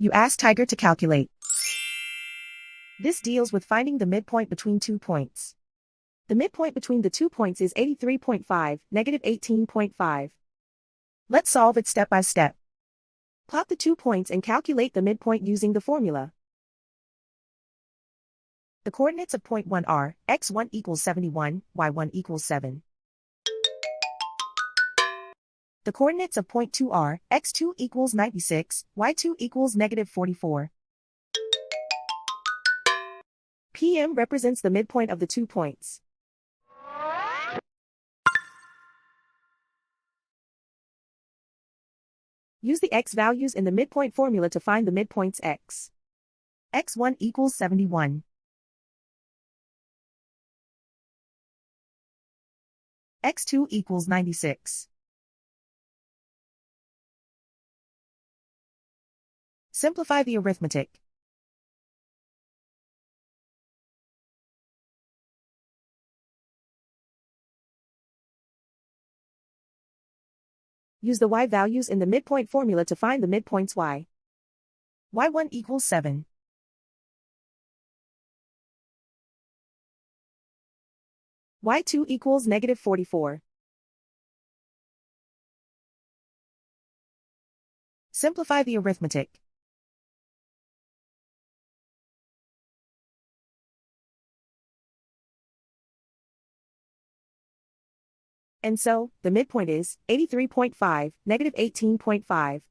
You ask Tiger to calculate. This deals with finding the midpoint between 2 points. The midpoint between the 2 points is 83.5, negative 18.5. Let's solve it step by step. Plot the 2 points and calculate the midpoint using the formula. The coordinates of point 1 are x1 equals 71, y1 equals 7. The coordinates of point 2 are x2 equals 96, y2 equals negative 44. PM represents the midpoint of the 2 points. Use the x values in the midpoint formula to find the midpoints x. x1 equals 71. x2 equals 96. Simplify the arithmetic. Use the y values in the midpoint formula to find the midpoints y. y1 equals 7. y2 equals negative 44. Simplify the arithmetic. And so, the midpoint is 83.5, negative 18.5.